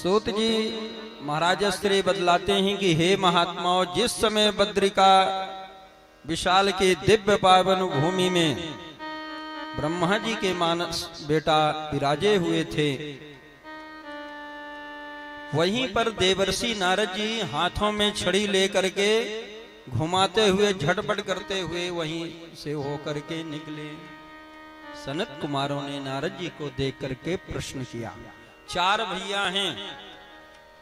सूत जी महाराज श्री बतलाते हैं कि हे महात्माओं, जिस समय बद्रिका विशाल के दिव्य पावन भूमि में ब्रह्मा जी के मानस बेटा विराजे हुए थे, वहीं पर देवर्षि नारद जी हाथों में छड़ी लेकर के घुमाते हुए झटपट करते हुए वहीं से होकर के निकले। सनत कुमारों ने नारद जी को देख करके प्रश्न किया। चार भैया हैं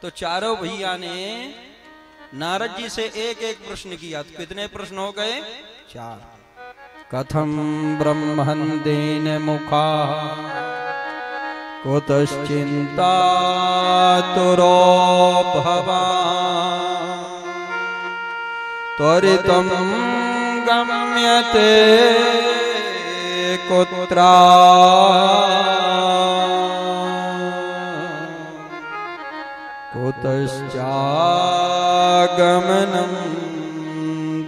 तो चारों भैया ने नारद जी से एक एक प्रश्न किया। तो कितने प्रश्न हो गए? चार। कथम ब्रह्मन्देन मुखा कुतश्चिंता तुरो भवान् त्वरितं गम्यते कुत्रा कुतश्चागमनं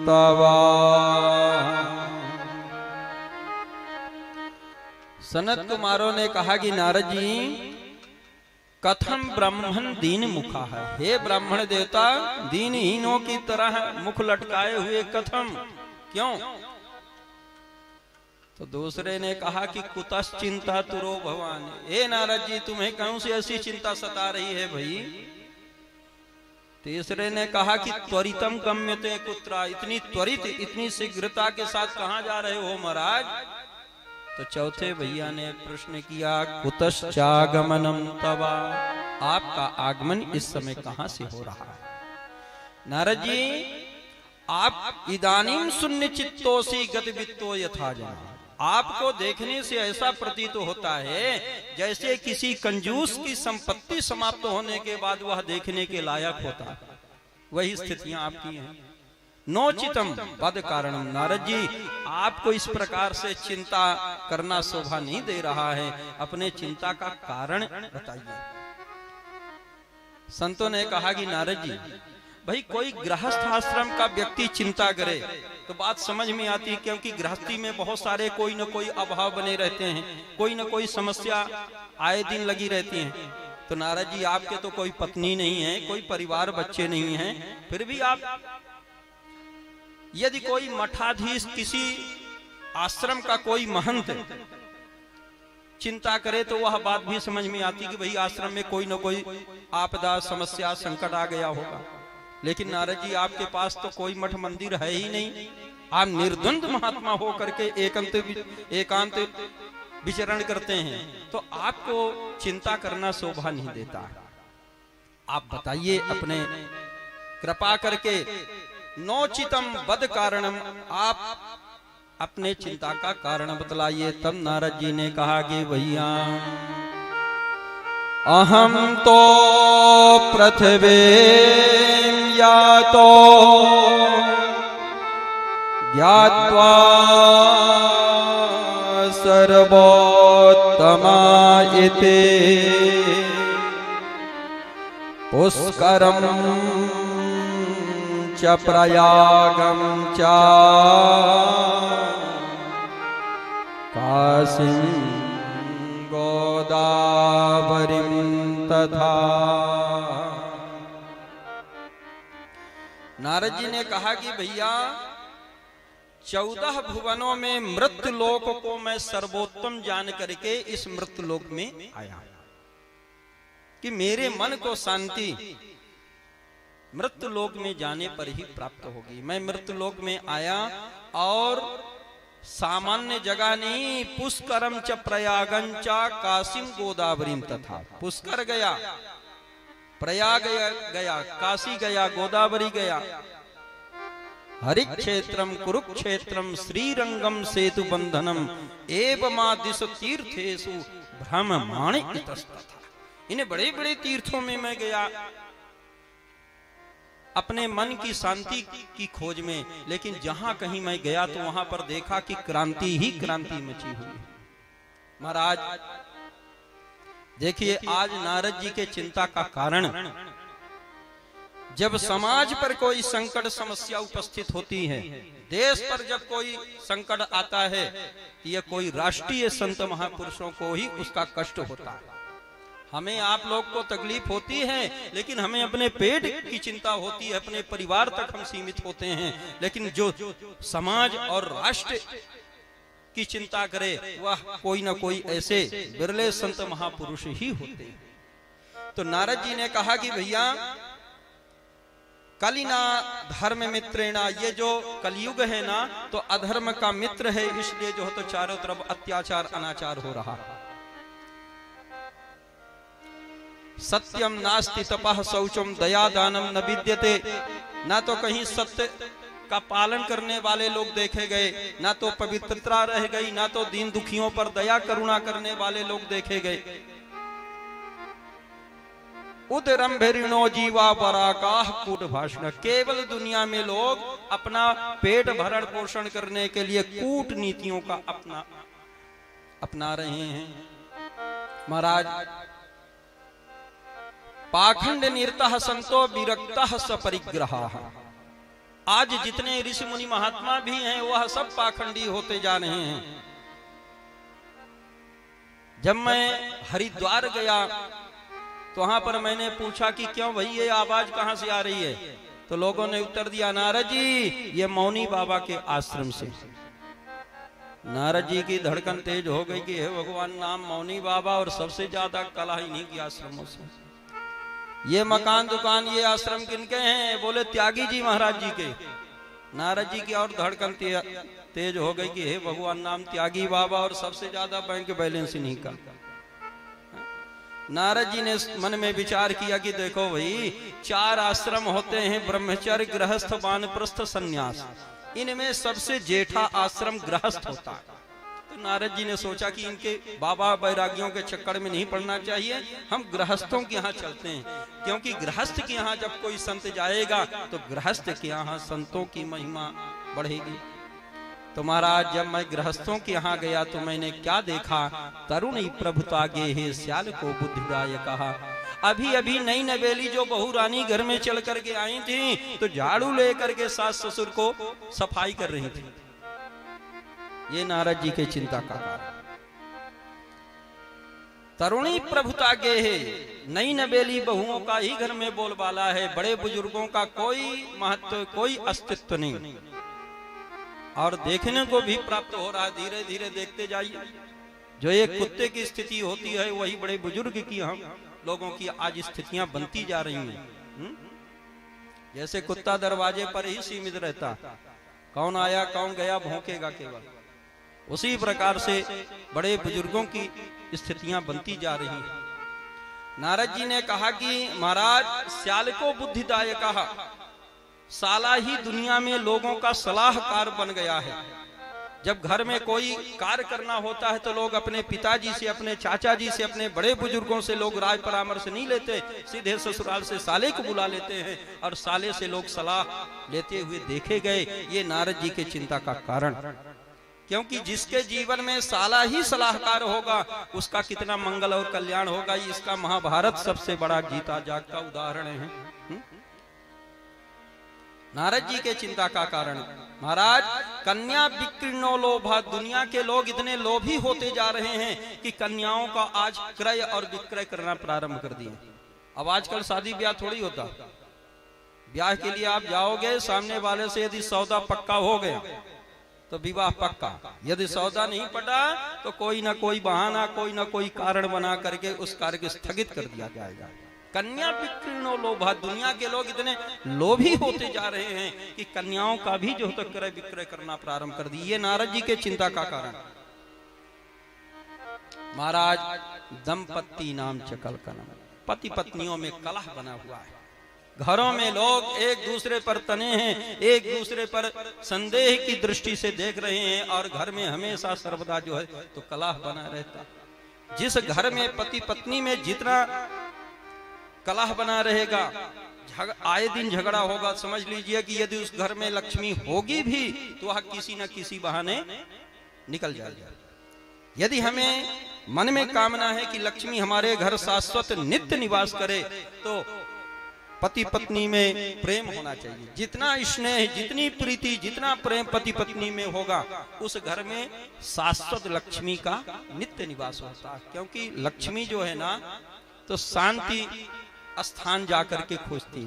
तवा। सनत कुमारों ने कहा कि नारद जी, कथम ब्राह्मण दीन मुखा है, हे ब्राह्मण देवता दीनहीनों की तरह मुख लटकाए हुए कथम, क्यों? तो दूसरे ने कहा कि कुतश्चिंता तुरो भवान, हे नारद जी तुम्हें कौन सी ऐसी चिंता सता रही है भाई? तीसरे ने कहा कि त्वरितम गम्यते कुत्रा, इतनी त्वरित इतनी शीघ्रता के साथ कहां जा रहे हो महाराज? तो चौथे भैया ने प्रश्न किया, कुतश्चागमनम तवा, आपका आगमन इस समय कहां से हो रहा है? नारद जी, आप इदानीम शून्य चित्तोसी गतिवित्तो यथा जना, आपको देखने से ऐसा प्रतीत होता है जैसे किसी कंजूस की संपत्ति समाप्त होने के बाद वह देखने के लायक होता। वही स्थितियां आपकी हैं। नोचितम पद कारणम, नारद जी आपको इस प्रकार से चिंता करना शोभा नहीं दे रहा है, अपने चिंता का कारण बताइए। संतों ने कहा कि नारद जी, भाई कोई गृहस्थ आश्रम का व्यक्ति चिंता करे तो बात समझ में आती है, क्योंकि गृहस्थी में बहुत सारे कोई न कोई अभाव बने रहते हैं, कोई न कोई समस्या आए दिन लगी रहती है। तो नारद जी आपके तो कोई पत्नी नहीं है, कोई परिवार बच्चे नहीं हैं, फिर भी आप यदि कोई मठाधीश किसी आश्रम का कोई महंत चिंता करे तो वह बात भी समझ में आती कि भाई आश्रम में कोई न कोई आपदा समस्या संकट आ गया होगा। लेकिन नारद जी आपके पास तो कोई मठ मंदिर है ही नहीं, आप निर्द्वंद महात्मा हो करके एकांत विचरण करते हैं, तो आपको चिंता करना शोभा नहीं देता। आप बताइए अपने कृपा करके, नोचितम बद कारणम, आप अपने चिंता का कारण बतलाइए। तब नारद जी ने कहा कि भैया, अहम तो पृथ्वी यातो ज्ञात्वा सर्वोत्तमा इति पुष्करम च प्रयागम च काशीं गोदावरीं तथा। नारद जी ने कहा कि भैया 14 भुवनों में मृत्यु लोक को मैं सर्वोत्तम जान करके इस मृत्यु लोक में आया कि मेरे मन को शांति मृत्यु लोक में जाने पर ही प्राप्त होगी। मैं मृत्यु लोक में आया और सामान्य जगह नहीं, पुष्करम च प्रयागं च काशीं गोदावरीं तथा, पुष्कर गया, प्रयाग गया, काशी गया, गोदावरी गया, हरिक्षेत्रम कुरुक्षेत्रम श्रीरंगम सेतु बंधनम एवमादिषु तीर्थेषु भ्रममाण इतस्तथा। इन्हें बड़े बड़े तीर्थों में मैं गया अपने मन की शांति की खोज में, लेकिन जहां कहीं मैं गया तो वहां पर देखा कि क्रांति ही क्रांति मची हुई है। महाराज देखिए, आज नारद जी के चिंता का कारण, जब समाज पर कोई संकट समस्या उपस्थित होती है, देश पर जब कोई संकट आता है, यह कोई राष्ट्रीय संत महापुरुषों को ही उसका कष्ट होता है। हमें आप लोग को तकलीफ होती है, लेकिन हमें अपने पेट की चिंता होती है, अपने परिवार तक हम सीमित होते हैं। लेकिन जो समाज और राष्ट्र की चिंता करे वह कोई ना कोई ऐसे बिरले संत महापुरुष ही होते हैं। तो नारद जी ने कहा कि भैया कलिना धर्म मित्रेणा, ये जो कलयुग है ना तो अधर्म का मित्र है, इसलिए जो है तो चारों तरफ अत्याचार अनाचार हो रहा। सत्यम नास्ति तपः शौचम दया दानम न विद्यते, ना तो कहीं सत्य का पालन करने वाले लोग देखे गए, ना तो पवित्रता रह गई, ना तो दीन दुखियों पर दया करुणा करने वाले लोग देखे गए। उदरंभरिणो जीवा पराकाह कूट भाषण, केवल दुनिया में लोग अपना पेट भरण पोषण करने के लिए कूटनीतियों का अपना रहे हैं। महाराज पाखंड निरतः संतो विरक्तः सपरिग्रहाः, आज जितने ऋषि मुनि महात्मा भी हैं वह सब पाखंडी होते जा रहे हैं। जब मैं हरिद्वार गया तो वहां पर मैंने पूछा कि क्यों भाई ये आवाज कहां से आ रही है, तो लोगों ने उत्तर दिया नारद जी ये मौनी बाबा के आश्रम से। नारद जी की धड़कन तेज हो गई कि हे भगवान, नाम मौनी बाबा और सबसे ज्यादा कला इन्हीं की आश्रमों से। ये मकान दुकान ये आश्रम किनके हैं? बोले त्यागी जी महाराज जी के। नारद जी की और धड़कन तेज हो गई कि हे भगवान, नाम त्यागी बाबा और सबसे ज्यादा बैंक बैलेंस इन्हीं का। नारद जी ने मन में विचार किया कि देखो भाई, 4 आश्रम होते हैं, ब्रह्मचर्य, गृहस्थ, वानप्रस्थ, सन्यास। इनमें सबसे जेठा आश्रम गृहस्थ होता है। तो नारद जी ने सोचा कि इनके बाबा बैरागियों के चक्कर में नहीं पड़ना चाहिए, हम गृहस्थों के यहाँ चलते हैं, क्योंकि गृहस्थ के यहाँ जब कोई संत जाएगा तो गृहस्थ के यहाँ संतों की महिमा बढ़ेगी। तो महाराज जब मैं गृहस्थों के यहाँ गया तो मैंने क्या देखा? तरुणी प्रभुता गे हे श्याल को बुद्धिदाय कहा। अभी अभी नई नवेली जो बहू रानी घर में चल करके आई थी तो झाड़ू लेकर के सास ससुर को सफाई कर रही थी। ये नारद जी के चिंता का कारण। तरुणी प्रभुता गे हे, नई नवेली बहुओं का ही घर में बोलबाला है, बड़े बुजुर्गों का कोई महत्व, कोई अस्तित्व नहीं, और देखने को भी प्राप्त हो रहा है। धीरे धीरे देखते जाइए, जो एक कुत्ते की स्थिति होती है वही बड़े बुजुर्ग की हम लोगों की आज स्थितियां बनती जा रही हैं। जैसे कुत्ता दरवाजे पर ही सीमित रहता, कौन आया कौन गया भौंकेगा केवल, उसी प्रकार से बड़े बुजुर्गों की स्थितियां बनती जा रही हैं। नारद जी ने कहा कि महाराज श्याल को बुद्धिदाय कहा, साला ही दुनिया में लोगों का सलाहकार बन गया है। जब घर में कोई कार्य करना होता है तो लोग अपने पिताजी से, अपने चाचा जी से, अपने बड़े बुजुर्गों से लोग राय परामर्श नहीं लेते, सीधे ससुराल से साले को बुला लेते हैं और साले से लोग सलाह लेते हुए देखे गए। ये नारद जी के चिंता का कारण, क्योंकि जिसके जीवन में साला ही सलाहकार होगा उसका कितना मंगल और कल्याण होगा। इसका महाभारत सबसे बड़ा जीता जागता उदाहरण है। नारद जी के चिंता का कारण महाराज कन्या विकीर्णो लोभा, दुनिया के लोग इतने लोभी होते जा रहे हैं कि कन्याओं का आज क्रय और विक्रय करना प्रारंभ कर दिए। अब आजकल शादी ब्याह थोड़ी होता, ब्याह के लिए आप जाओगे, सामने वाले से यदि सौदा पक्का हो गया तो विवाह पक्का, यदि सौदा नहीं पटा तो कोई ना कोई बहाना, कोई ना कोई कारण बना करके उस कार्य को स्थगित कर दिया जाएगा। कन्या विकीर्णो लोभा, दुनिया के लोग इतने लोभी होते जा रहे हैं कि कन्याओं का भी जो तो क्रय विक्रय करना प्रारंभ कर दी। ये नारद जी के चिंता का कारण। महाराज दंपत्ति नाम चकल कलम, पति पत्नियों में कलह बना हुआ है। घरों में लोग एक दूसरे पर तने हैं, एक दूसरे पर संदेह की दृष्टि से देख रहे हैं और घर में हमेशा सर्वदा जो है तो कलह बना रहता। जिस घर में पति पत्नी में जितना कलह बना रहेगा, आए दिन झगड़ा होगा, समझ लीजिए कि यदि उस घर में लक्ष्मी होगी भी तो वह किसी न किसी बहाने निकल जाएगी। यदि हमें मन में कामना है कि लक्ष्मी हमारे घर शाश्वत नित्य निवास करे तो पति पत्नी में प्रेम होना चाहिए। जितना स्नेह, जितनी प्रीति, जितना प्रेम पति पत्नी में होगा उस घर में शाश्वत लक्ष्मी का नित्य निवास होता है। क्योंकि लक्ष्मी जो है ना तो शांति स्थान जाकर के खोजती।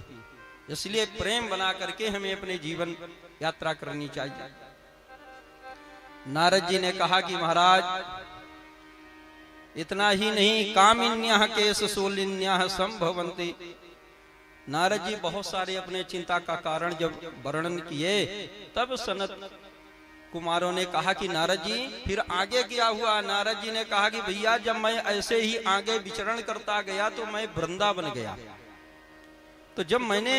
इसलिए प्रेम बना करके हमें अपने जीवन यात्रा करनी चाहिए। नारद जी ने कहा कि महाराज इतना ही नहीं, कामिन्यः केशशूलिन्यः संभवन्ति। नारद जी बहुत सारे अपने चिंता का कारण जब वर्णन किए, तब सनत कुमारों ने कहा कि नारद जी फिर आगे क्या हुआ। नारद जी ने कहा कि भैया जब मैं ऐसे ही आगे विचरण करता गया तो मैं वृंदावन गया। तो जब मैंने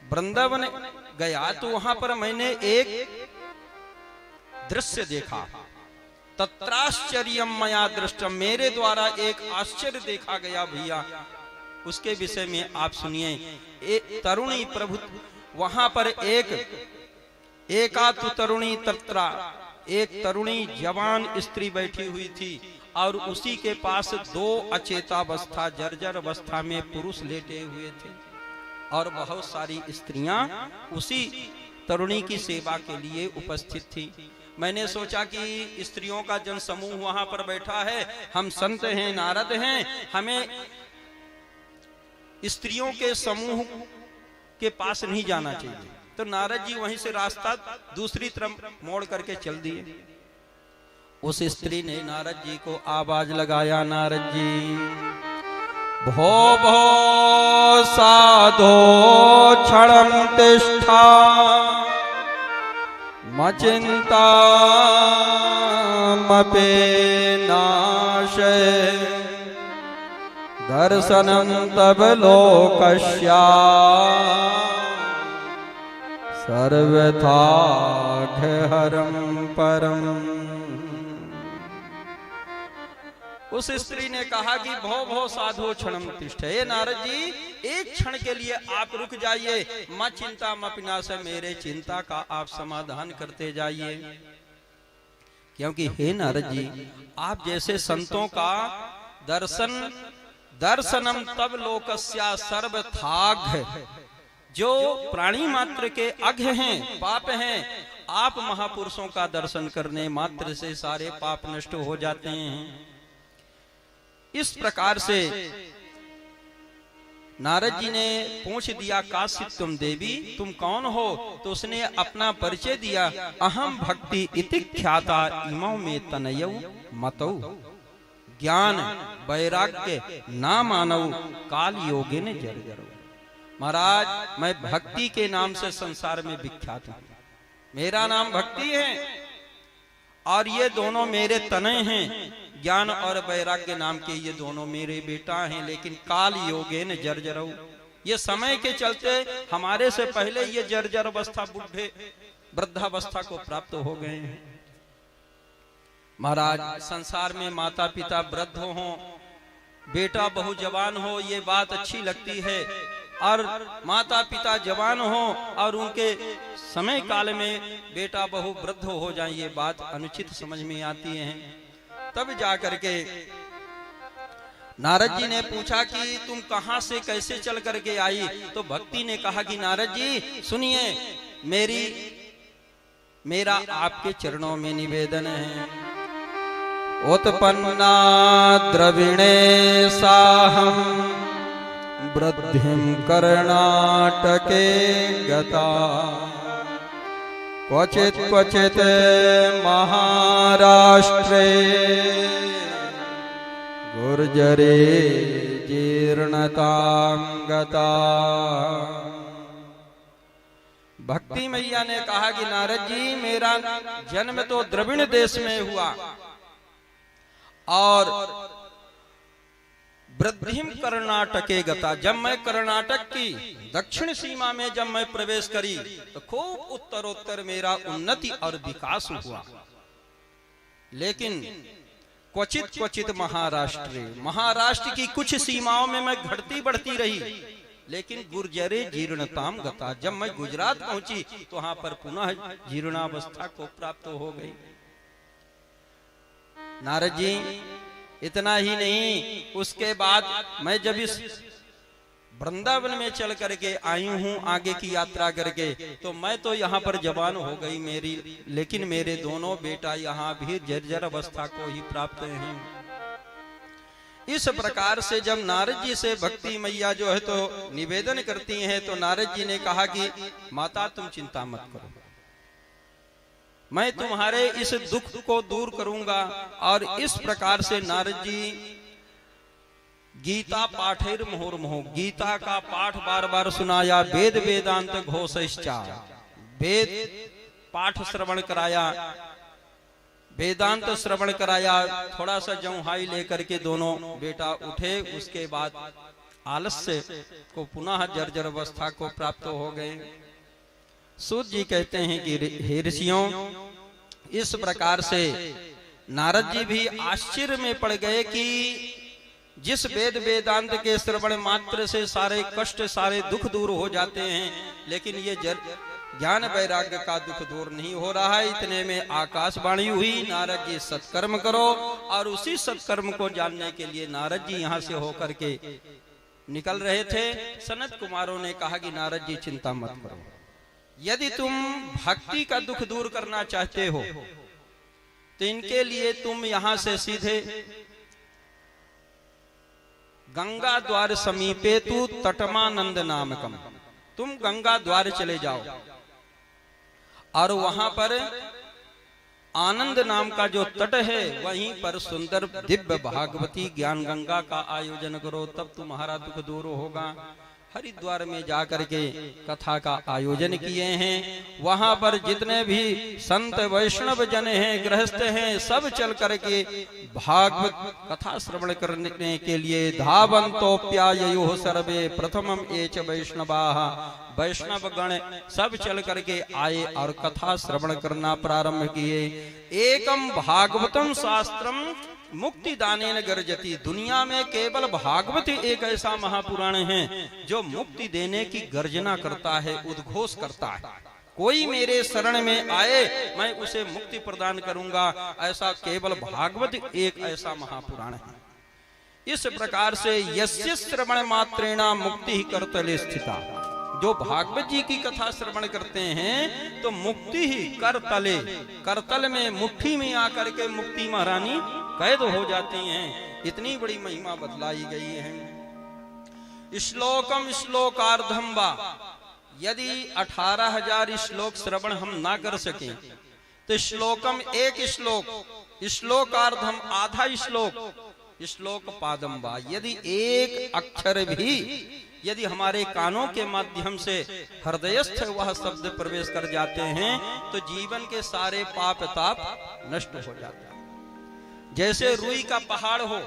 वृंदावन गया तो वहां पर मैंने एक दृश्य देखा। तत्राश्चर्यम मया दृष्टम, मेरे द्वारा एक आश्चर्य देखा गया भैया। उसके विषय में आप सुनिए। एक तरुणी प्रभु, वहां पर एकातु तरुणी तत्रा, एक तरुणी जवान स्त्री बैठी हुई थी और उसी के पास दो अचेतावस्था जर्जर अवस्था में पुरुष लेटे हुए थे और बहुत सारी स्त्रियां उसी तरुणी की सेवा के लिए उपस्थित थी। मैंने सोचा कि स्त्रियों का जन समूह वहां पर बैठा है, हम संत हैं, नारद हैं, हमें स्त्रियों के समूह के पास नहीं जाना चाहिए। तो नारद जी वहीं से रास्ता दूसरी तरफ मोड़ करके चल दिए। उस स्त्री ने नारद जी को आवाज लगाया, नारद जी भो भो साधो क्षणं तिष्ठा मचिंता मपे नाशे दर्शनं तब लोकस्या सर्वथा हरम परम। उस स्त्री ने कहा कि भो भो साधो क्षणम तिष्ठे, नारद जी एक क्षण के लिए आप रुक जाइए। म चिंता मपिनाश, मेरे चिंता का आप समाधान करते जाइए। क्योंकि हे नारद जी, आप जैसे संतों का दर्शनम तब लोकस्या सर्वथाघ, जो प्राणी मात्र के अघ हैं, पाप हैं, आप महापुरुषों का दर्शन करने मात्र से सारे पाप नष्ट हो जाते हैं। इस प्रकार से नारद जी ने पूछ दिया, काश्चित्तम देवी, तुम कौन हो? तो उसने अपना परिचय दिया, अहम भक्ति इति ख्याता इमौ में तनयौ मतौ ज्ञान वैराग्य ना मानव काल योगे ने जर्जर। महाराज, मैं भक्ति के नाम से संसार में विख्यात हूं। मेरा नाम भक्ति है और ये दोनों मेरे तने हैं। ज्ञान और वैराग्य नाम के ये दोनों मेरे बेटा हैं। लेकिन काल योगे न जर्जरौ, ये समय के चलते हमारे से पहले ये जर्जर अवस्था, बुढ़े वृद्धावस्था को प्राप्त हो गए हैं। महाराज, संसार में माता पिता वृद्ध हो, बेटा बहु जवान हो, ये बात अच्छी लगती है। और माता पिता जवान हो और उनके समय काल में बेटा बहु वृद्ध हो जाए, ये बात अनुचित समझ में आती है। तब जाकर के नारद जी ने पूछा कि तुम कहां से कैसे चल करके आई? तो भक्ति ने कहा कि नारद जी सुनिए, मेरा आपके चरणों में निवेदन है। उत्पन्ना द्रविणे साहम वृद्धिं कर्णाटके गता क्वचित क्वचित महाराष्ट्रे गुर्जरे जीर्णतां गता। भक्ति मैया ने कहा कि नारद जी, मेरा जन्म तो द्रविड़ देश में हुआ और वृद्धिम कर्णाटके गता, जब मैं कर्नाटक की दक्षिण सीमा में जब मैं प्रवेश करी तो खूब उत्तरोत्तर मेरा उन्नति और विकास हुआ। लेकिन क्वचित क्वचित महाराष्ट्र की कुछ सीमाओं में मैं घटती बढ़ती रही। लेकिन गुर्जरे जीर्णताम गता, जब मैं गुजरात पहुंची तो वहां पर पुनः जीर्णावस्था को प्राप्त हो गई। नारद जी, इतना ही नहीं, उसके बाद मैं जब इस वृंदावन में चल करके आई हूं आगे की यात्रा करके, तो मैं तो यहाँ पर जवान हो गई मेरी, लेकिन मेरे दोनों बेटा यहाँ भी जर्जर अवस्था को ही प्राप्त हैं। इस प्रकार से जब नारद जी से भक्ति मैया जो है तो निवेदन करती हैं, तो नारद जी ने कहा कि माता तुम चिंता मत करो, मैं तुम्हारे इस दुख को दूर करूंगा। और इस प्रकार से नारद जी गीता पाठेर मुहुर्मुहु, गीता का पाठ बार बार सुनाया, वेद वेदांत घोषश्चा, वेद पाठ श्रवण कराया, वेदांत श्रवण कराया। थोड़ा सा जौहाई लेकर के दोनों बेटा उठे, उसके बाद आलस्य को पुनः जर्जर अवस्था को प्राप्त हो गए। सूत जी कहते हैं कि हे ऋषियों, इस प्रकार से नारद जी भी आश्चर्य में पड़ गए कि जिस वेद वेदांत के श्रवण मात्र से सारे कष्ट सारे दुख दूर हो जाते हैं, लेकिन ये ज्ञान वैराग्य का दुख दूर नहीं हो रहा है। इतने में आकाशवाणी हुई, नारद जी सत्कर्म करो। और उसी सत्कर्म को जानने के लिए नारद जी यहाँ से होकर के निकल रहे थे। सनत कुमारों ने कहा कि नारद जी चिंता मत करो, यदि तुम भक्ति का दुख दूर करना चाहते हो तो इनके लिए तुम यहाँ से सीधे गंगा द्वार समीपे तु तटमानंद नामकम, तुम गंगा द्वार चले जाओ और वहां पर आनंद नाम का जो तट है वहीं पर सुंदर दिव्य भागवती ज्ञान गंगा का आयोजन करो, तब तुम्हारा दुख दूर होगा। हरिद्वार में जाकर के कथा का आयोजन किए हैं। वहां पर जितने भी संत वैष्णव जन हैं, गृहस्थ हैं, सब चल करके भागवत कथा श्रवण करने के लिए धावंतोप्याययो सर्वे प्रथमम एच वैष्णवाः, वैष्णव गण सब चल करके आए और कथा श्रवण करना प्रारंभ किए। एकम भागवतम शास्त्रम मुक्ति दानेन गर्जति, दुनिया में केवल भागवत एक ऐसा महापुराण है जो मुक्ति देने की गर्जना करता है, उद्घोष करता है। कोई मेरे शरण में आए मैं उसे मुक्ति प्रदान करूंगा, ऐसा केवल भागवत एक ऐसा महापुराण है। इस प्रकार से यस्य श्रवण मात्रेणा मुक्ति ही करतले स्थिता, जो भागवत जी की कथा श्रवण करते हैं तो मुक्ति ही करतले, करतल में मुट्ठी में आकर के मुक्ति महारानी कैद हो जाती हैं। इतनी बड़ी महिमा बतलाई गई है। श्लोकम श्लोकार्धम वा, यदि 18,000 श्लोक श्रवण हम ना कर सके तो श्लोकम एक श्लोक, श्लोकार्धम आधा श्लोक, श्लोक पादम वा, यदि एक अक्षर भी यदि हमारे कानों के माध्यम से हृदयस्थ वह शब्द प्रवेश कर जाते हैं तो जीवन के सारे पाप ताप नष्ट हो जाते हैं। जैसे रुई का पहाड़ हो,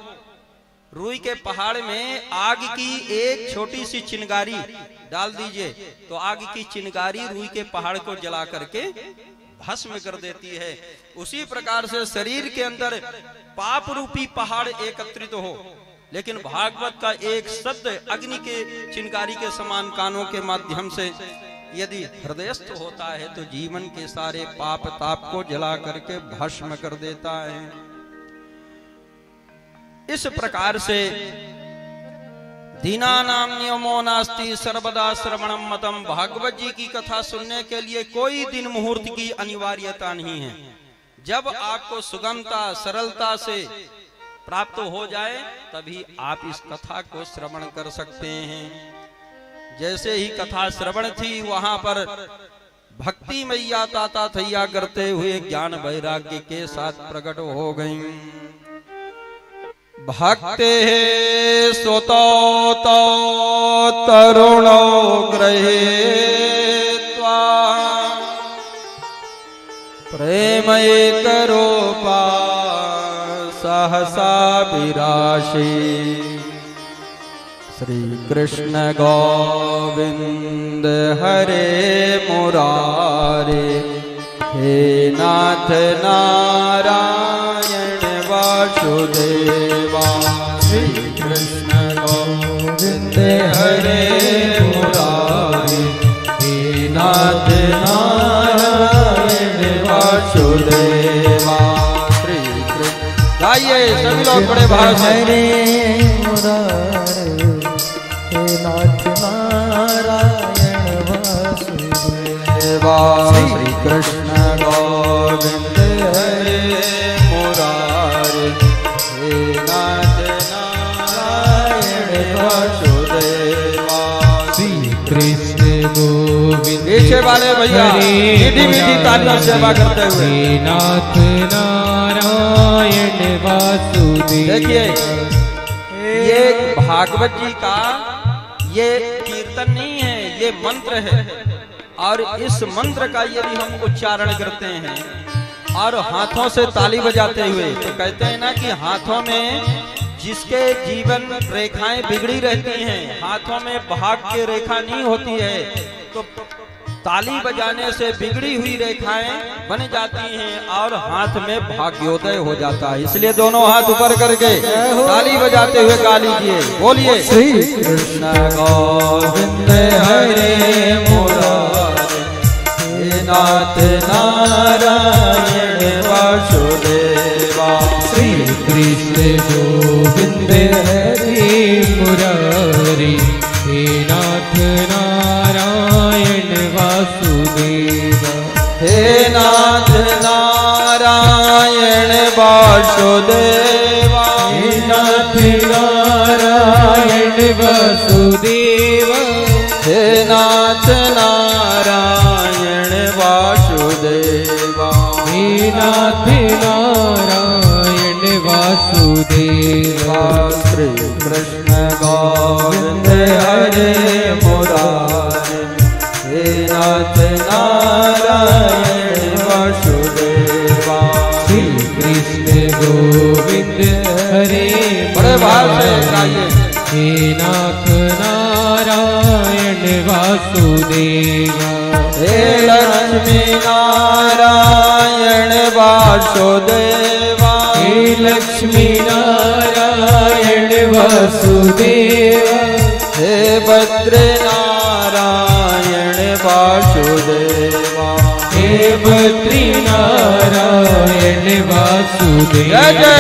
रुई के पहाड़ में आग की एक छोटी सी चिंगारी डाल दीजिए तो आग की चिंगारी रुई के पहाड़ को जला करके भस्म कर देती है। उसी प्रकार से शरीर के अंदर पाप रूपी पहाड़ एकत्रित हो, लेकिन भागवत का एक शब्द अग्नि के चिंगारी के समान कानों के माध्यम से यदि हृदयस्थ होता है तो जीवन के सारे पाप ताप को जला करके भस्म कर देता है। इस प्रकार से दीनानाम नियमो नास्ति सर्वदा श्रवणम मतम, भागवत जी की कथा सुनने के लिए कोई दिन मुहूर्त की अनिवार्यता नहीं है। जब आपको सुगमता सरलता से प्राप्त हो जाए तभी आप इस कथा को श्रवण कर सकते हैं। जैसे ही कथा श्रवण थी वहां पर भक्ति मैया ताता थैया करते हुए ज्ञान वैराग्य के साथ प्रकट हो गई। भक्ते स्वतो तो तरुणो गृहीत्वा प्रेम एक रूपा सहसा विराशी, श्री कृष्ण गोविंद हरे मुरारे, हे नाथ नारायण वासुदेवा, श्री कृष्ण गोविंद हरे मुरारे, हे नाथ नारायण वासुदेवा। गाइए सभी लोग बड़े भाव से, हरे मुरारे, हे नाथ नारायण वासुदेवा, श्री कृष्ण गोविंद हरे मुरारे, हे नाथ नारायण कृष्ण गोविंद पीछे वाले भैया मीठी मीठी तालियों से सेवा करते हुए नाथ नारायण वासुदेव। देखिए ये भागवत जी का ये कीर्तन नहीं है, ये मंत्र है। और इस मंत्र का यदि हम उच्चारण करते हैं और हाथों से ताली बजाते हुए, तो कहते हैं ना कि हाथों में जिसके जीवन रेखाएं बिगड़ी रहती हैं, हाथों में भाग की रेखा नहीं होती है, तो ताली बजाने से बिगड़ी हुई रेखाएं बन जाती हैं और हाथ में भाग्योदय हो जाता है। इसलिए दोनों हाथ ऊपर करके ताली बजाते हुए गा लीजिए, बोलिए श्री कृष्ण गोविंद हरे मुरारे नाथ नारायण वासुदेवा। श्री कृष्ण गोविंद हरे मुरारी हे नाथ नारायण वासुदेवा। हे नाथ नारायण वासुदेवा। हे नाथ नारायण वासुदेवा। हे नाथ नारायण वासुदेवा। हे नाथ नारायण वासुदेवा। श्री कृष्ण गोविंद हरे मुरारे हे नाथ नारायण वासुदेवा। श्री कृष्ण गोविंद हरे बड़े भाव से गाइए। हे नाथ नारायण वासुदेवा। हे लक्ष्मी नारायण वासुदेवा। हे लक्ष्मी नारायण वासुदेवा। हे भद्र नारायण वासुदेवा। हे भद्री नारायण वासुदेवा। जय जय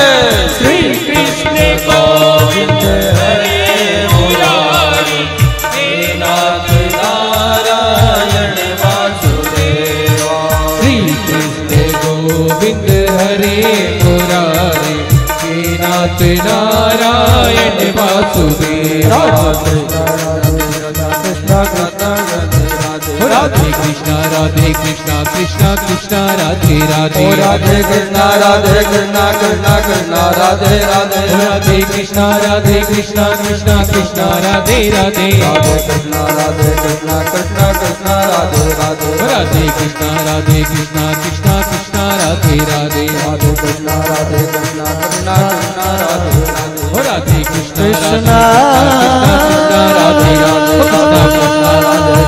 श्री कृष्ण गोविंद हरे मुरारी हे नाथ नारायण वासुदेवा। श्री कृष्ण गोविंद हरे मुरारी हे नाथ नारायण वासुदेवा। राधे कृष्णा राधे कृष्णा कृष्णा कृष्णा राधे राधे। राधे कृष्णा कृष्णा कृष्णा राधे राधे। राधे कृष्णा कृष्णा कृष्णा राधे राधे। राधे कृष्णा कृष्णा कृष्णा राधे राधे। राधे कृष्णा कृष्णा कृष्णा राधे राधे। राधे कृष्णा कृष्णा कृष्णा राधे राधे। राधे कृष्णा कृष्णा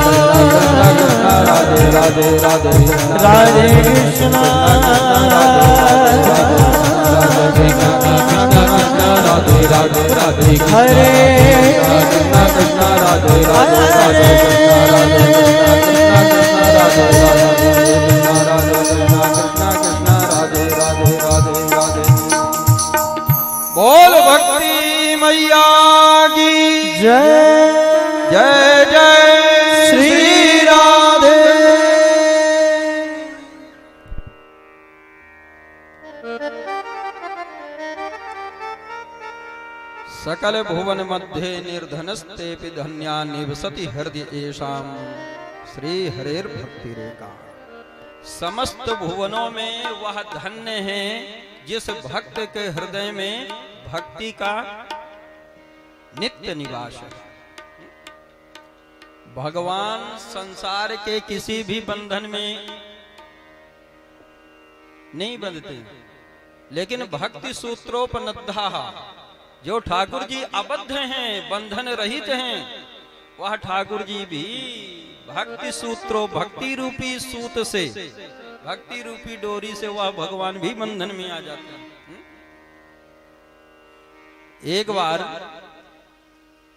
राधे राधे राधे राधे राधे कृष्णा राधे राधे राधे हरे कृष्णा कृष्णा राधे राधे राधे कृष्णा राधे बोल भक्ति मैया की जय जय जय श्री राधे। सकल भुवन मध्ये निर्धनस्तेपि धन्या निवसति हृदय येषाम श्री हरेर भक्ति रेखा। समस्त भुवनों में वह धन्य है जिस भक्त के हृदय में भक्ति का नित्य निवास है। भगवान संसार के किसी भी बंधन में नहीं बंधते, लेकिन भक्ति सूत्रोपनद्धा, जो ठाकुर जी अबद्ध हैं, बंधन रहित हैं, वह ठाकुर जी भी भक्ति सूत्रों, भक्ति रूपी सूत से, भक्ति रूपी डोरी से वह भगवान भी बंधन में आ जाते हैं। एक बार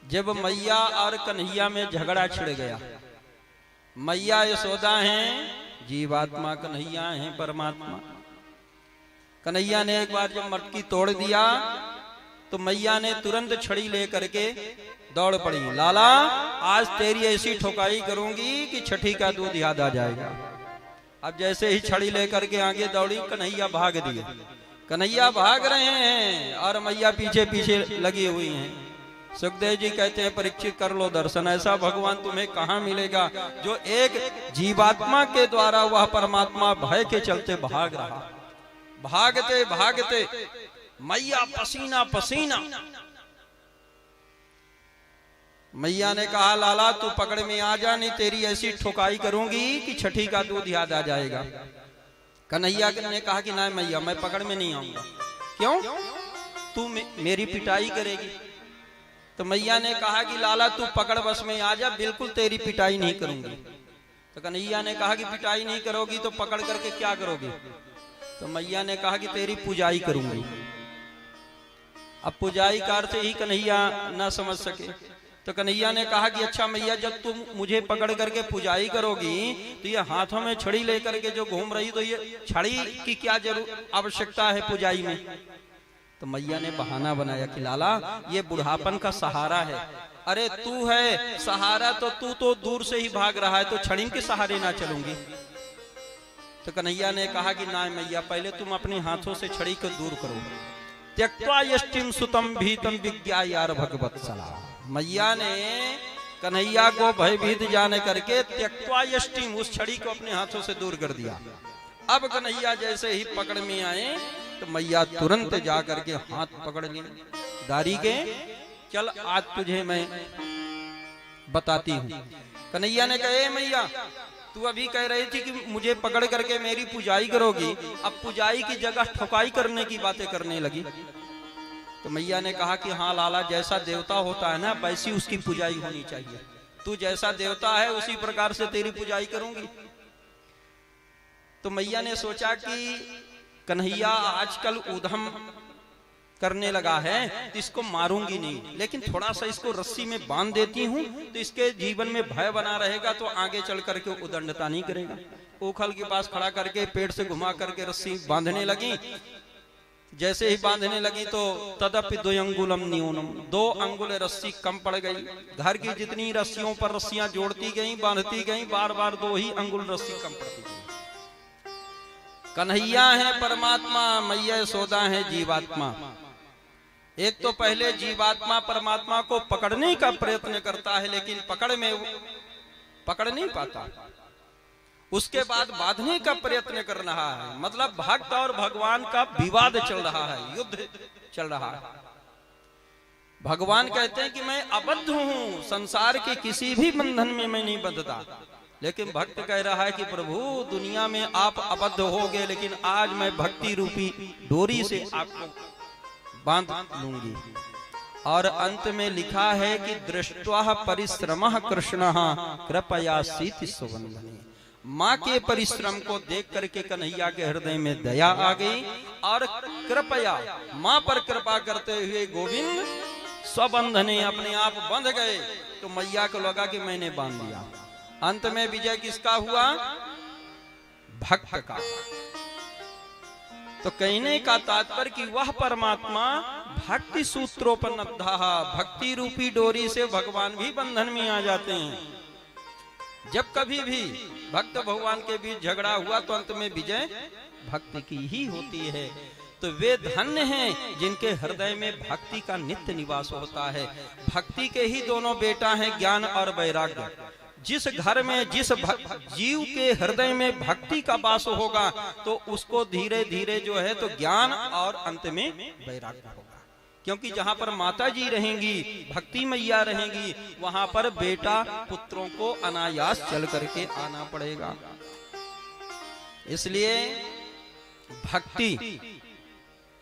जब मैया और कन्हैया में झगड़ा छिड़ गया, मैया यशोदा हैं जीवात्मा, कन्हैया हैं परमात्मा। कन्हैया ने एक बार जब मटकी तोड़ दिया तो मैया ने तुरंत छड़ी लेकर के दौड़ पड़ी, लाला आज तेरी ऐसी ठोकाई करूंगी कि छठी का दूध याद आ जाएगा। अब जैसे ही छड़ी लेकर के आगे दौड़ी, कन्हैया भाग दिए। कन्हैया भाग रहे हैं और मैया पीछे पीछे लगी हुई हैं। सुखदेव जी कहते हैं परीक्षित कर लो दर्शन, ऐसा भगवान तुम्हें कहाँ मिलेगा जो एक जीवात्मा के द्वारा वह परमात्मा भय के चलते भाग रहा। भागते भागते मैया पसीना पसीना। मैया ने कहा लाला तू पकड़ में आ जा, नहीं तेरी ऐसी ठोकाई करूंगी कि छठी का दूध याद आ जाएगा। कन्हैया ने कहा कि ना मैया मैं पकड़ में नहीं आऊंगा। क्यों? तू मेरी पिटाई करेगी। तो मैया ने कहा कि लाला तू पकड़ बस में आ जा, बिल्कुल तेरी पिटाई नहीं करूंगी। तो कन्हैया ने कहा कि पिटाई नहीं करोगी तो पकड़ करके क्या करोगी? तो मैया ने कहा कि तेरी पुजाई करूंगी। अब पुजाई का अर्थ ही कन्हैया ना समझ सके। तो कन्हैया ने कहा कि अच्छा मैया जब तुम मुझे पकड़ करके पुजाई करोगी तो ये हाथों में छड़ी लेकर के जो घूम रही, तो ये छड़ी की क्या जरूर आवश्यकता है पुजाई में? तो मैया ने बहाना बनाया कि लाला ये बुढ़ापन का सहारा है। अरे तू है सहारा तो तू तो दूर से ही भाग रहा है, तो छड़ी के सहारे ना चलूंगी। तो कन्हैया ने कहा कि ना मैया पहले तुम अपने हाथों से छड़ी को दूर करो। त्यक्त्वा यष्टिम सुतम भीतम विज्ञायार भगवत्सला। मैया ने कन्हैया को भयभीत जाने करके त्यक्त्वा यष्टिम उस छड़ी को अपने हाथों से दूर कर दिया। अब कन्हैया जैसे ही पकड़ में आए तो मैया तुरंत जा करके हाथ पकड़ ली दारी के, चल आज तुझे मैं बताती हूँ। कन्हैया ने कहा मैया तू अभी कह रही थी कि मुझे पकड़ करके मेरी पुजाई करोगी, अब पुजाई की जगह ठोकाई करने की बातें करने लगी। तो मैया ने कहा कि हाँ लाला जैसा देवता होता है ना वैसी उसकी पुजाई होनी चाहिए। तू जैसा देवता है उसी प्रकार से तेरी पुजाई करूंगी। तो मैया ने सोचा कि कन्हैया आजकल उधम करने लगा है तो इसको मारूंगी नहीं, लेकिन थोड़ा सा इसको रस्सी में बांध देती हूँ तो इसके जीवन में भय बना रहेगा, तो आगे चल करके उदंडता नहीं करेगा। उखल के पास खड़ा करके पेड़ से घुमा करके रस्सी बांधने लगी। जैसे ही बांधने लगी तो तदपि 2 अंगुलम न्यूनम, 2 अंगुल रस्सी कम पड़ गई। घर की जितनी रस्सियों पर रस्सियां जोड़ती गई बांधती गई, बार बार 2 ही अंगुल रस्सी कम पड़ती गई। कन्हैया है परमात्मा, मैया यशोदा है जीवात्मा। एक तो पहले जीवात्मा परमात्मा को पकड़ने का प्रयत्न करता है लेकिन पकड़ नहीं पाता। उसके बाद बांधने का प्रयत्न कर रहा है, मतलब भक्त और भगवान का विवाद चल रहा है, युद्ध चल रहा है। भगवान कहते हैं कि मैं अबद्ध हूं, संसार के किसी भी बंधन में मैं नहीं बंधता, लेकिन भक्त कह रहा है कि प्रभु दुनिया में आप अबद्ध हो गए, लेकिन आज मैं भक्ति रूपी डोरी से आपको बांध लूंगी। और अंत में लिखा है कि दृष्ट्वा परिश्रमः कृष्णः कृपया सीति सुबंधने। माँ के परिश्रम को देख करके कन्हैया के हृदय में दया आ गई और कृपया माँ पर कृपा करते हुए गोविंद स्वबंधने अपने आप बंध गए। तो मैया को लगा कि मैंने बांध दिया। अंत में विजय किसका हुआ? भक्त का। तो कहने का तात्पर्य कि वह परमात्मा भक्ति सूत्रोपनद्धा, भक्ति रूपी डोरी से भगवान भी बंधन में आ जाते हैं। जब कभी भी भक्त भगवान के बीच झगड़ा हुआ तो अंत में विजय भक्ति की ही होती है। तो वे धन्य हैं जिनके हृदय में भक्ति का नित्य निवास होता है। भक्ति के ही दोनों बेटा हैं, ज्ञान और वैराग्य। जिस घर में जिस जीव के हृदय में भक्ति का वास होगा तो उसको धीरे धीरे जो है तो ज्ञान और अंत में वैराग्य होगा। क्योंकि जहां पर माता जी रहेंगी, भक्ति मैया रहेंगी, वहां पर बेटा पुत्रों को अनायास चल करके आना पड़ेगा। इसलिए भक्ति,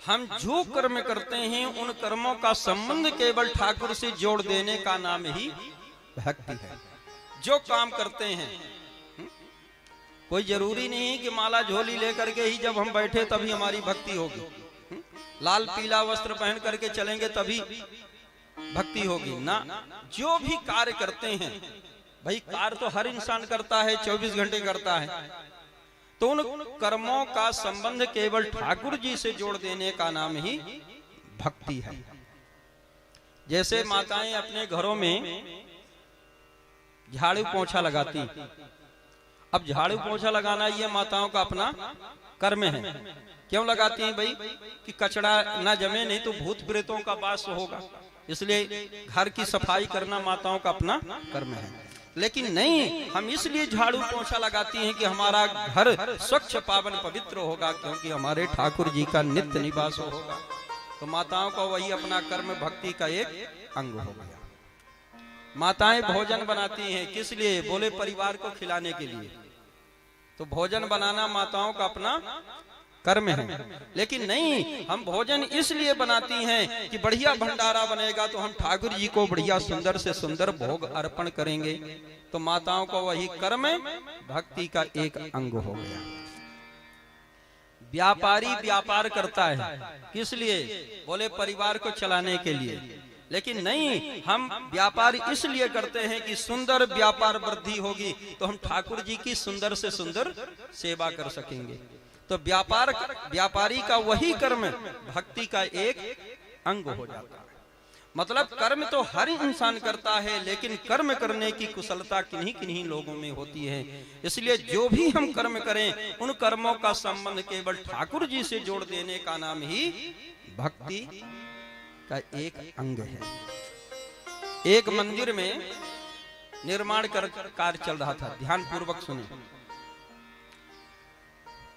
हम जो कर्म करते हैं उन कर्मों का संबंध केवल ठाकुर से जोड़ देने का नाम ही भक्ति है। जो काम करते हैं, कोई जरूरी नहीं कि माला झोली लेकर के ही जब हम बैठे तभी हमारी भक्ति होगी, लाल पीला वस्त्र पहन करके चलेंगे तभी भक्ति होगी ना। जो भी कार्य करते हैं, भाई कार्य तो हर इंसान करता है, 24 घंटे करता है, तो उन कर्मों का संबंध केवल ठाकुर जी से जोड़ देने का नाम ही भक्ति है। जैसे माताएं अपने घरों में झाड़ू पोंछा लगाती, अब झाड़ू पोंछा लगाना ये माताओं का अपना कर्म है। क्यों लगाती हैं भाई? कि कचरा ना जमे, नहीं तो भूत प्रेतों का वास होगा। इसलिए घर की सफाई करना माताओं का अपना कर्म है। लेकिन नहीं, हम इसलिए झाड़ू पोछा लगाती हैं कि हमारा घर स्वच्छ पावन पवित्र होगा, क्योंकि हमारे ठाकुर जी का नित्य निवास होगा। तो माताओं का वही अपना कर्म भक्ति का एक अंग हो गया। माताएं भोजन बनाती हैं किस लिए? बोले परिवार को खिलाने के लिए। तो भोजन बनाना माताओं का अपना कर्म है। लेकिन नहीं, हम भोजन इसलिए बनाती हैं कि बढ़िया भंडारा बनेगा तो हम ठाकुर जी को बढ़िया सुंदर से सुंदर भोग अर्पण करेंगे। तो माताओं का वही कर्म भक्ति का एक अंग हो गया। व्यापारी व्यापार करता है किस लिए? बोले परिवार को चलाने के लिए। लेकिन नहीं, हम व्यापार इसलिए करते हैं कि सुंदर व्यापार वृद्धि होगी तो हम ठाकुर जी की सुंदर से सुंदर सेवा कर सकेंगे। तो व्यापारी का वही कर्म भक्ति का एक अंग हो जाता है। मतलब कर्म तो हर इंसान करता है, लेकिन कर्म करने की कुशलता किन्हीं किन्हीं लोगों में होती है। इसलिए जो भी हम कर्म करें उन कर्मों का संबंध केवल ठाकुर जी से जोड़ देने का नाम ही भक्ति का एक अंग है। एक मंदिर में निर्माण कार्य चल रहा था, ध्यान पूर्वक सुने।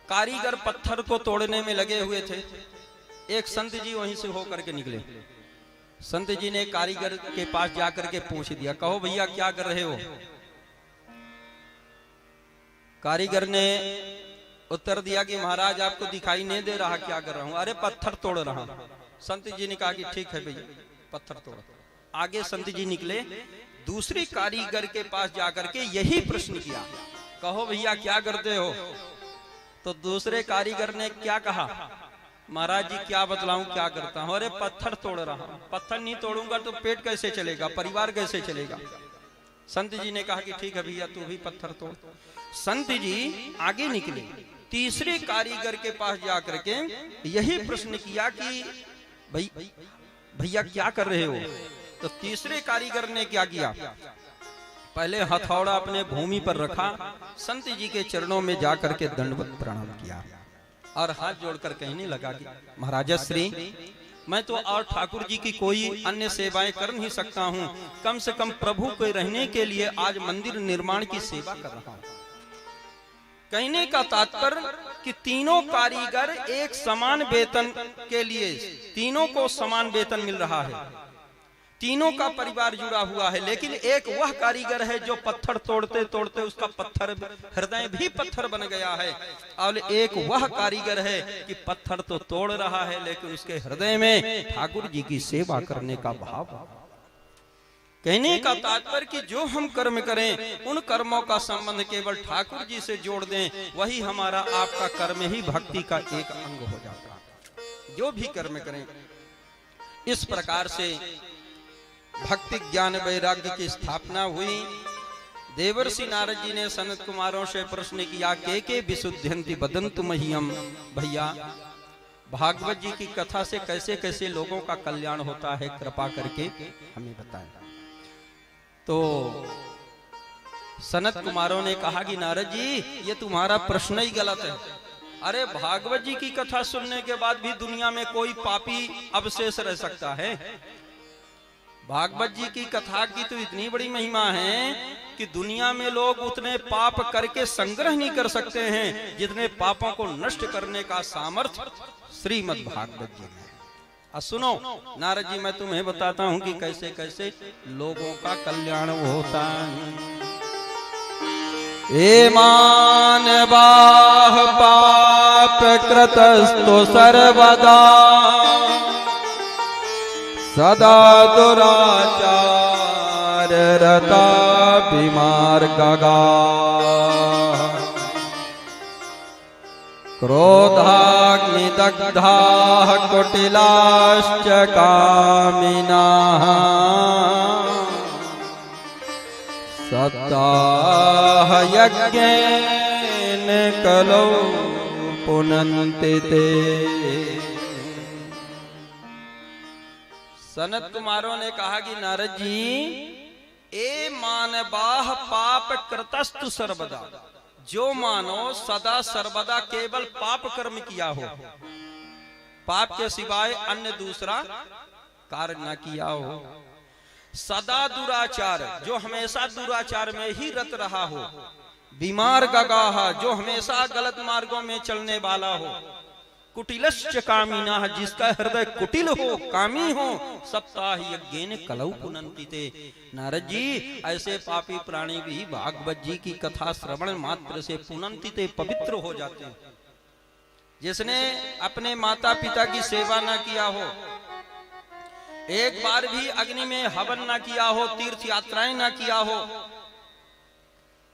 कारीगर पत्थर को तोड़ने में लगे हुए थे। एक संत जी वहीं से होकर के निकले। संत जी ने कारीगर के पास जाकर के पूछ दिया, कहो भैया क्या कर रहे हो? कारीगर ने उत्तर दिया कि महाराज आपको दिखाई नहीं दे रहा क्या कर रहा हूं? अरे पत्थर तोड़ रहा हूं। संत जी ने कहा कि ठीक है भैया, पत्थर तोड़। आगे संत जी निकले, दूसरे कारीगर के पास जाकर के यही प्रश्न किया, कहो भैया क्या करते हो? तो दूसरे कारीगर ने क्या कहा? महाराज जी क्या बतलाऊं क्या करता हूं? अरे पत्थर तोड़ रहा हूं। पत्थर नहीं तोड़ूंगा तो पेट कैसे चलेगा, परिवार कैसे चलेगा? संत जी ने कहा कि ठीक है भैया तू भी पत्थर तोड़। संत जी आगे निकले, तीसरे कारीगर के पास जाकर के यही प्रश्न किया कि भैया क्या कर रहे हो? तो तीसरे कारीगर ने क्या किया? पहले हथौड़ा अपने भूमि पर रखा, संत जी के चरणों में जाकर के दंडवत प्रणाम किया और हाथ जोड़कर कहने लगा कि महाराज श्री, मैं तो और ठाकुर जी की कोई अन्य सेवाएं कर नहीं सकता हूं, कम से कम प्रभु के रहने के लिए आज मंदिर निर्माण की सेवा कर रहा हूं। कहने का तात्पर्य कि तीनों कारीगर एक समान वेतन के लिए, तीनों को समान वेतन मिल रहा है, तीनों का परिवार जुड़ा हुआ है। लेकिन एक वह कारीगर है जो पत्थर तोड़ते तोड़ते उसका पत्थर हृदय भी पत्थर बन गया है, और एक वह कारीगर है कि पत्थर तो तोड़ रहा है लेकिन उसके हृदय में ठाकुर जी की सेवा करने का भाव। कहने का तात्पर्य कि जो हम कर्म करें उन कर्मों का संबंध केवल ठाकुर जी से जोड़ दें, वही हमारा आपका कर्म ही भक्ति का एक अंग हो जाता है। जो भी कर्म करें, इस प्रकार से भक्ति ज्ञान वैराग्य की स्थापना हुई। देवर्षि नारद जी ने सनत कुमारों से प्रश्न किया, के विशुद्धयन्ति वदन्तु मह्यम। भैया भागवत जी की कथा से कैसे कैसे लोगों का कल्याण होता है, कृपा करके हमें बताएं। तो सनत कुमारों ने कहा कि नारद जी ये तुम्हारा प्रश्न ही गलत है। अरे भागवत जी की कथा सुनने के बाद भी दुनिया में कोई पापी अवशेष रह सकता है? भागवत जी की कथा की तो इतनी बड़ी महिमा है कि दुनिया में लोग उतने पाप करके संग्रह नहीं कर सकते हैं जितने पापों को नष्ट करने का सामर्थ्य श्रीमद् भागवत जी में। सुनो नारद जी, मैं तुम्हें बताता हूं कि कैसे कैसे लोगों का कल्याण होता है। ए मानवाः पाप कृतस्तु सर्वदा सदा दुराचार रता विमार्गगा क्रोधाग्निदग्धाः कुटिलाश्च कामिनाः सत्ताः यज्ञेन कलौ पुनन्ति ते। सनत कुमारों ने कहा कि नारद जी, ए मानवाः पाप कृतस्तु सर्वदा, जो मानो सदा सर्वदा केवल पाप कर्म किया हो, पाप के सिवाय अन्य दूसरा कार्य न किया हो, सदा दुराचार जो हमेशा दुराचार में ही रत रहा हो, बीमार का गाहा जो हमेशा गलत मार्गों में चलने वाला हो, कुटिलश्च कामिना जिसका हृदय कुटिल हो, कामी हो, सप्ताह यज्ञेन कलौ पुनन्ति ते। नारद जी, ऐसे पापी प्राणी भी भागवत जी की कथा श्रवण मात्र से पुनन्ति ते पवित्र हो जाते हैं। जिसने अपने माता पिता की सेवा न किया हो, एक बार भी अग्नि में हवन न किया हो, तीर्थ यात्राएं न किया हो,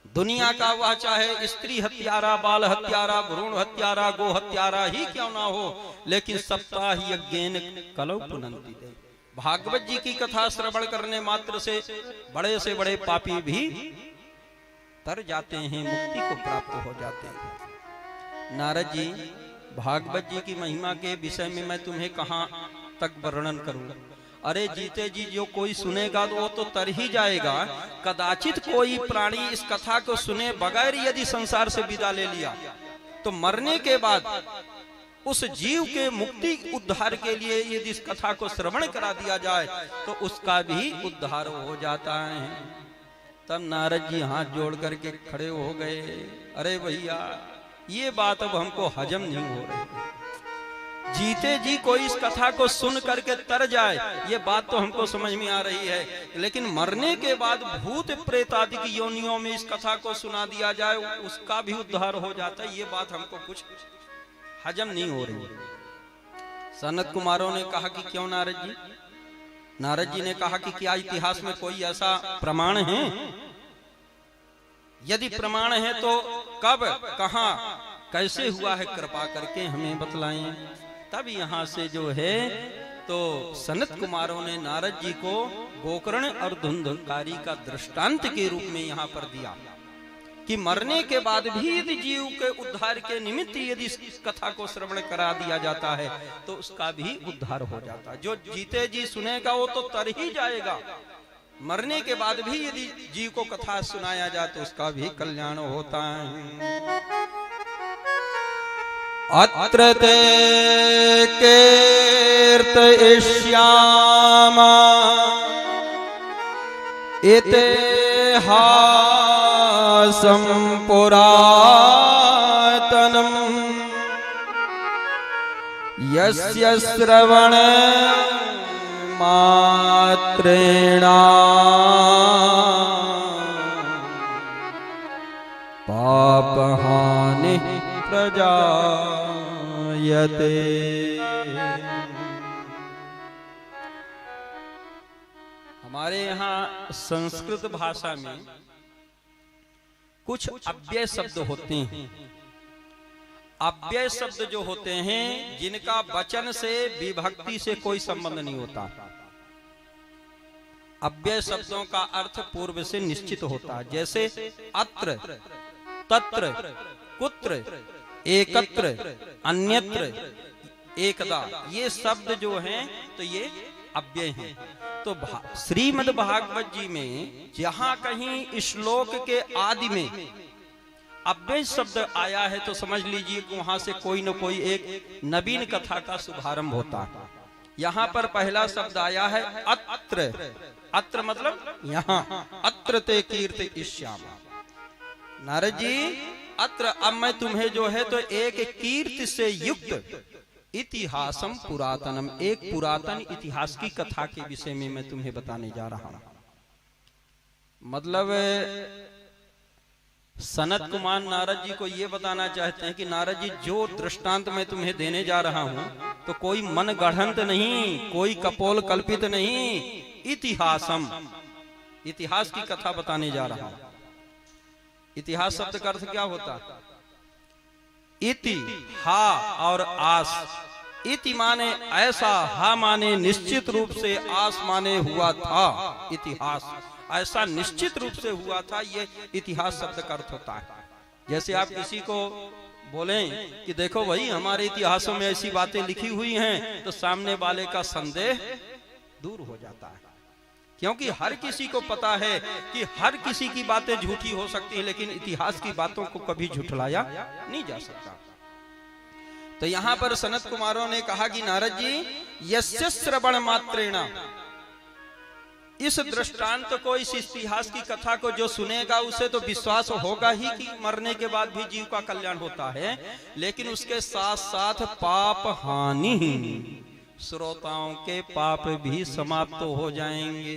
दुनिया का वह चाहे स्त्री हत्यारा, बाल हत्यारा, भ्रूण हत्यारा, गो हत्यारा ही क्यों ना हो, लेकिन सप्ताह यज्ञेन कलौ पुनन्ति ते। भागवत जी की कथा श्रवण करने मात्र से बड़े पापी भी तर जाते हैं, मुक्ति को प्राप्त हो जाते हैं। नारद जी, भागवत जी की महिमा के विषय में मैं तुम्हें कहां तक वर्णन करूं। अरे जीते जी जो कोई सुनेगा तो वो तो तर ही जाएगा। कदाचित कोई प्राणी इस कथा को सुने बगैर यदि संसार से विदा ले लिया तो मरने के बाद उस जीव के मुक्ति उद्धार के लिए यदि इस कथा को श्रवण करा दिया जाए तो उसका भी उद्धार हो जाता है। तब नारद जी हाथ जोड़ करके खड़े हो गए। अरे भैया, ये बात अब हमको हजम नहीं हो रही। जीते जी कोई इस कथा को सुन करके तर जाए, ये बात तो हमको समझ में आ रही है, लेकिन मरने के बाद भूत प्रेत आदि की योनियों में इस कथा को सुना दिया जाए, उसका भी उद्धार हो जाता है, ये बात हमको कुछ हजम नहीं हो रही है। सनत कुमारों ने कहा कि क्यों नारद जी? नारद जी ने कहा कि क्या इतिहास में कोई ऐसा प्रमाण है? यदि प्रमाण है तो कब, कहां, कैसे हुआ है, कृपा करके हमें बतलाएं। तब यहाँ से जो है तो सनत कुमारों ने नारद जी को गोकर्ण और धुंधकारी का दृष्टांत के रूप में यहाँ पर दिया कि मरने के बाद भी यदि जीव के उद्धार के निमित्त यदि इस कथा को श्रवण करा दिया जाता है तो उसका भी उद्धार हो जाता है। जो जीते जी सुनेगा वो तो तर ही जाएगा, मरने के बाद भी यदि जीव को कथा सुनाया जाए तो उसका भी कल्याण होता है। अत्र ते कीर्तयिष्यामः इतिहासं पुरातनम् यस्य श्रवण मात्रेण पापहानि प्रजायते। हमारे यहाँ संस्कृत भाषा में कुछ अव्यय शब्द होते हैं। अव्यय शब्द जो होते हैं जिनका वचन से विभक्ति से कोई संबंध नहीं होता। अव्यय शब्दों का अर्थ पूर्व से निश्चित होता है, जैसे अत्र, तत्र, कुत्र, एकत्र, अन्यत्र, एकदा, ये शब्द जो हैं तो ये अव्यय हैं। तो श्रीमद् भागवत जी में जहां कहीं श्लोक के आदि में अव्यय शब्द आया है तो समझ लीजिए कि वहां से कोई न कोई एक नवीन कथा का शुभारंभ होता है। यहाँ पर पहला शब्द आया है अत्र। अत्र मतलब यहाँ, अत्र ते कीर्तयिष्यामः। नारद जी, अत्र अब मैं तुम्हें जो है तो एक कीर्ति से युक्त इतिहासम पुरातनम, एक पुरातन इतिहास की कथा के विषय में मैं तुम्हें बताने जा रहा हूं। मतलब सनत कुमार नारद जी को ये बताना चाहते हैं कि नारद जी, जो दृष्टांत मैं तुम्हें देने जा रहा हूं तो कोई मन गढ़ंत नहीं, कोई कपोल कल्पित नहीं, इतिहासम, इतिहास की कथा बताने जा रहा हूं। इतिहास शब्द का अर्थ क्या होता? इति, हा और आस। इति माने ऐसा, हा माने निश्चित रूप से, आस माने हुआ था। इतिहास ऐसा निश्चित रूप से हुआ था, ये इतिहास शब्द का अर्थ होता है। जैसे आप किसी को बोलें कि देखो भाई हमारे इतिहासों में ऐसी बातें लिखी हुई हैं, तो सामने वाले का संदेह दूर हो जाता है, क्योंकि हर किसी को पता है कि हर किसी की बातें झूठी हो सकती है, लेकिन इतिहास की बातों को कभी झुठलाया नहीं जा सकता। तो यहाँ पर सनत कुमारों ने कहा कि नारद जी, यस्य श्रवण मात्रेण, इस दृष्टांत को, इस इतिहास की कथा को जो सुनेगा उसे तो विश्वास होगा ही कि मरने के बाद भी जीव का कल्याण होता है, लेकिन उसके साथ साथ पाप हानि, श्रोताओं के पाप भी समाप्त हो जाएंगे।